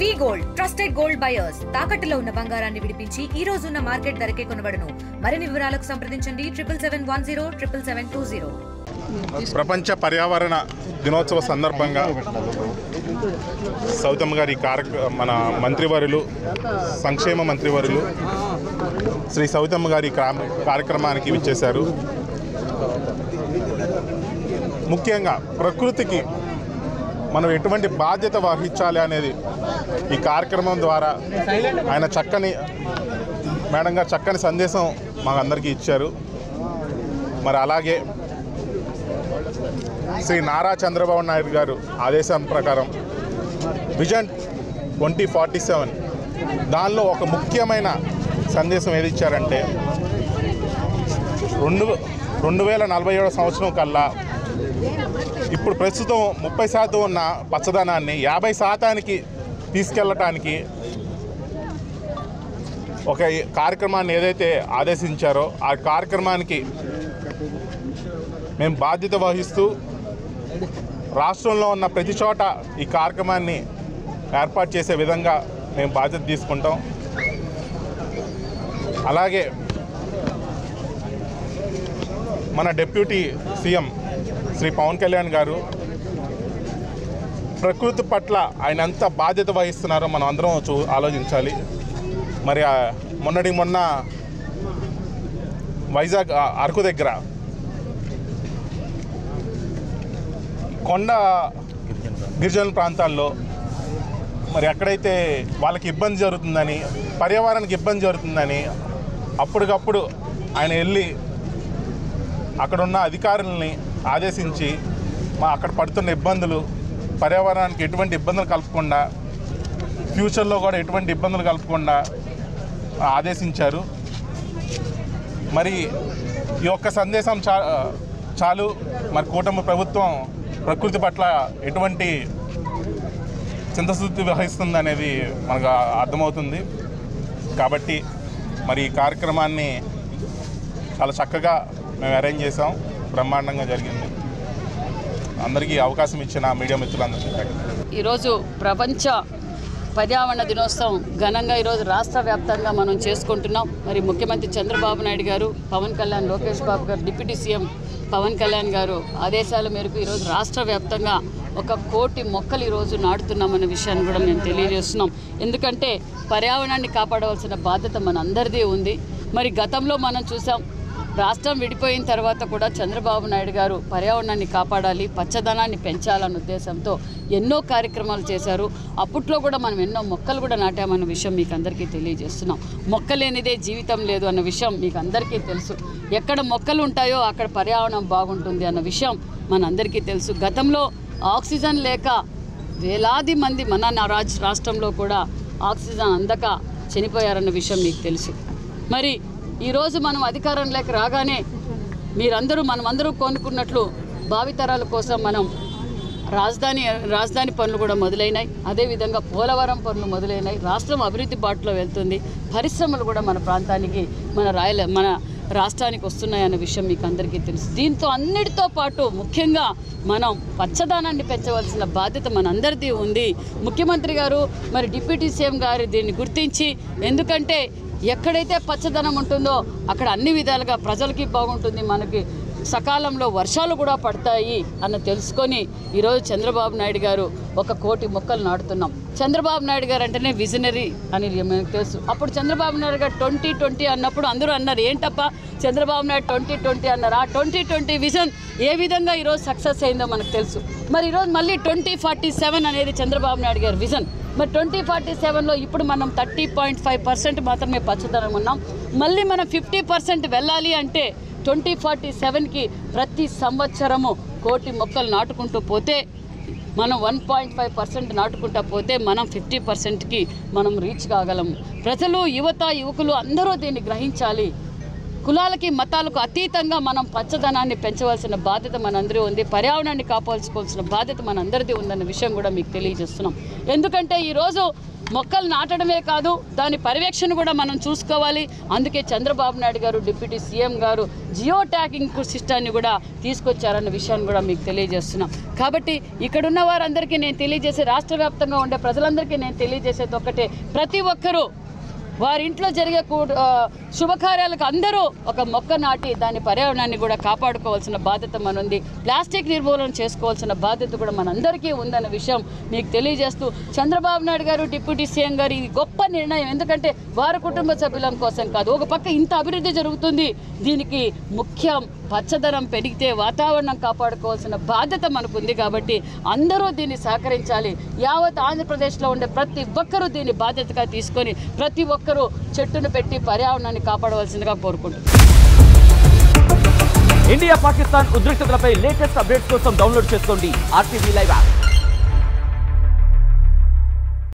వి gold trusted gold buyers తాకట్టులో ఉన్న బంగారాన్ని విడిపించి ఈ రోజు ఉన్న మార్కెట్ ధరకే కొనబడును. మరిన్ని వివరాలకు సంప్రదించండి 77107720. ప్రపంచ పర్యావరణ దినోత్సవ సందర్భంగా సౌతమ్మ గారి మన మంత్రివర్యులు సంక్షేమ మంత్రివర్యులు శ్రీ సౌతమ్మ గారి కార్యక్రమానికి విచ్చేశారు. ముఖ్యంగా ప్రకృతికి మనం ఎటువంటి బాధ్యత వహించాలి అనేది ఈ కార్యక్రమం ద్వారా ఆయన మేడం గారు చక్కని సందేశం మాకందరికీ ఇచ్చారు. మరి అలాగే శ్రీ నారా చంద్రబాబు నాయుడు గారు ఆదేశం ప్రకారం విజన్ 2047 దానిలో ఒక ముఖ్యమైన సందేశం ఏది ఇచ్చారంటే 2047 సంవత్సరం కల్లా ఇప్పుడు ప్రస్తుతం 30% ఉన్న పచ్చదనాన్ని 50% తీసుకెళ్ళటానికి ఒక కార్యక్రమాన్ని ఏదైతే ఆదేశించారో ఆ కార్యక్రమానికి మేము బాధ్యత వహిస్తూ రాష్ట్రంలో ఉన్న ప్రతి చోట ఈ కార్యక్రమాన్ని ఏర్పాటు చేసే విధంగా మేము బాధ్యత తీసుకుంటాం. అలాగే మన డిప్యూటీ సీఎం శ్రీ పవన్ కళ్యాణ్ గారు ప్రకృతి పట్ల ఆయన ఎంత బాధ్యత వహిస్తున్నారో మనం అందరం ఆలోచించాలి. మరి మొన్న వైజాగ్ అరకు దగ్గర కొండ గిరిజన ప్రాంతాల్లో మరి ఎక్కడైతే వాళ్ళకి ఇబ్బంది జరుగుతుందని, పర్యావరణానికి ఇబ్బంది జరుగుతుందని అప్పటికప్పుడు ఆయన వెళ్ళి అక్కడున్న అధికారులని ఆదేశించి అక్కడ పడుతున్న ఇబ్బందులు, పర్యావరణానికి ఎటువంటి ఇబ్బందులు కలపకుండా, ఫ్యూచర్లో కూడా ఎటువంటి ఇబ్బందులు కలపకుండా ఆదేశించారు. మరి ఈ యొక్క సందేశం చాలు. మరి కూటమి ప్రభుత్వం ప్రకృతి పట్ల ఎటువంటి చింతశుద్ధి వహిస్తుంది అనేది మనకు అర్థమవుతుంది. కాబట్టి మరి ఈ కార్యక్రమాన్ని చాలా చక్కగా మేము అరేంజ్ చేసాం, బ్రహ్మాండంగా జరిగింది. అందరికీ అవకాశం ఇచ్చిన మీడియా మిత్రులందరికీ ఈరోజు ప్రపంచ పర్యావరణ దినోత్సవం ఘనంగా ఈరోజు రాష్ట్ర వ్యాప్తంగా మనం చేసుకుంటున్నాం. మరి ముఖ్యమంత్రి చంద్రబాబు నాయుడు గారు, పవన్ కళ్యాణ్, లోకేష్ బాబు గారు, డిప్యూటీ సీఎం పవన్ కళ్యాణ్ గారు ఆదేశాల మేరకు ఈరోజు రాష్ట్ర వ్యాప్తంగా 1 కోటి మొక్కలు ఈరోజు నాటుతున్నామన్న విషయాన్ని కూడా మేము తెలియజేస్తున్నాం. ఎందుకంటే పర్యావరణాన్ని కాపాడవలసిన బాధ్యత మనందరిది ఉంది. మరి గతంలో మనం చూసాం, రాష్ట్రం విడిపోయిన తర్వాత కూడా చంద్రబాబు నాయుడు గారు పర్యావరణాన్ని కాపాడాలి, పచ్చదనాన్ని పెంచాలన్న ఉద్దేశంతో ఎన్నో కార్యక్రమాలు చేశారు. అప్పట్లో కూడా మనం ఎన్నో మొక్కలు కూడా నాటామన్న విషయం మీకు అందరికీ తెలియజేస్తున్నాం. మొక్కలేనిదే జీవితం లేదు అన్న విషయం మీకు అందరికీ తెలుసు. ఎక్కడ మొక్కలు ఉంటాయో అక్కడ పర్యావరణం బాగుంటుంది అన్న విషయం మనందరికీ తెలుసు. గతంలో ఆక్సిజన్ లేక వేలాది మంది మన రాష్ట్రంలో కూడా ఆక్సిజన్ అందక చనిపోయారన్న విషయం మీకు తెలుసు. మరి ఈరోజు మనం అధికారంలోకి రాగానే మనమందరూ కోనుకున్నట్లు భావితరాల కోసం మనం రాజధాని పనులు కూడా మొదలైనాయి. అదేవిధంగా పోలవరం పనులు మొదలైనాయి. రాష్ట్రం అభివృద్ధి బాటలో వెళ్తుంది. పరిశ్రమలు కూడా మన ప్రాంతానికి, మన రాష్ట్రానికి వస్తున్నాయన్న విషయం మీకు అందరికీ తెలుసు. దీంతో అన్నిటితో పాటు ముఖ్యంగా మనం పచ్చదనాన్ని పెంచవలసిన బాధ్యత మనందరిది ఉంది. ముఖ్యమంత్రి గారు మరి డిప్యూటీ సీఎం గారు దీన్ని గుర్తించి, ఎందుకంటే ఎక్కడైతే పచ్చదనం ఉంటుందో అక్కడ అన్ని విధాలుగా ప్రజలకి బాగుంటుంది, మనకి సకాలంలో వర్షాలు కూడా పడతాయి అన్న తెలుసుకొని ఈరోజు చంద్రబాబు నాయుడు గారు 1 కోటి మొక్కలు నాటుతున్నాం. చంద్రబాబు నాయుడు గారు అంటేనే విజనరీ అని మనకు తెలుసు. అప్పుడు చంద్రబాబు నాయుడు గారు 2020 అన్నప్పుడు అందరూ అన్నారు, ఏంటప్ప చంద్రబాబు నాయుడు 2020 అన్నారు. ఆ 2020 విజన్ ఏ విధంగా ఈరోజు సక్సెస్ అయిందో మనకు తెలుసు. మరి ఈరోజు మళ్ళీ 2047 అనేది చంద్రబాబు నాయుడు గారి విజన్. మరి 2047లో ఇప్పుడు మనం 30.5% మాత్రమే పచ్చదనం ఉన్నాం. మళ్ళీ మనం 50% వెళ్ళాలి అంటే 2047కి ప్రతి సంవత్సరము 1 కోటి మొక్కలు నాటుకుంటూ పోతే, మనం 1.5% నాటుకుంటూ పోతే మనం 50%కి మనం రీచ్ కాగలము. ప్రజలు, యువకులు అందరూ దీన్ని గ్రహించాలి. కులాలకి మతాలకు అతీతంగా మనం పచ్చదనాన్ని పెంచవలసిన బాధ్యత మనందరూ ఉంది. పర్యావరణాన్ని కాపాడుకోవాల్సిన బాధ్యత మనందరిది ఉందన్న విషయం కూడా మీకు తెలియజేస్తున్నాం. ఎందుకంటే ఈరోజు మొక్కలు నాటడమే కాదు, దాని పర్యవేక్షణ కూడా మనం చూసుకోవాలి. అందుకే చంద్రబాబు నాయుడు గారు డిప్యూటీ సీఎం గారు జియో ట్యాగింగ్ సిస్టాన్ని కూడా తీసుకొచ్చారన్న విషయాన్ని కూడా మీకు తెలియజేస్తున్నాం. కాబట్టి ఇక్కడున్న వారందరికీ నేను తెలియజేసే, రాష్ట్ర వ్యాప్తంగా ఉండే ప్రజలందరికీ నేను తెలియజేసేది ఒక్కటే, ప్రతి ఒక్కరూ వారి ఇంట్లో జరిగే శుభకార్యాలకు అందరూ ఒక మొక్క నాటి దాని పర్యావరణాన్ని కూడా కాపాడుకోవాల్సిన బాధ్యత మనుంది. ప్లాస్టిక్ నిర్మూలన చేసుకోవాల్సిన బాధ్యత కూడా మనందరికీ ఉందన్న విషయం మీకు తెలియజేస్తూ, చంద్రబాబు నాయుడు గారు డిప్యూటీ సీఎం గారు ఇది గొప్ప నిర్ణయం. ఎందుకంటే వారి కుటుంబ సభ్యుల కోసం కాదు, ఒక పక్క ఇంత అభివృద్ధి జరుగుతుంది, దీనికి ముఖ్యం పచ్చదనం పెరిగితే వాతావరణం కాపాడుకోవాల్సిన బాధ్యత మనకుంది. కాబట్టి అందరూ దీన్ని సహకరించాలి. యావత్ ఆంధ్రప్రదేశ్లో ఉండే ప్రతి ఒక్కరూ దీన్ని బాధ్యతగా తీసుకొని ప్రతి ఒక్కరూ చెట్టును పెట్టి పర్యావరణాన్ని కాపాడవలసిందిగా కోరుకుంటున్నాను. ఇండియా పాకిస్తాన్ ఉద్రిక్తతలపై లేటెస్ట్ అప్డేట్స్ కోసం డౌన్లోడ్ చేసుకోండి RTV లైవ్ యాప్.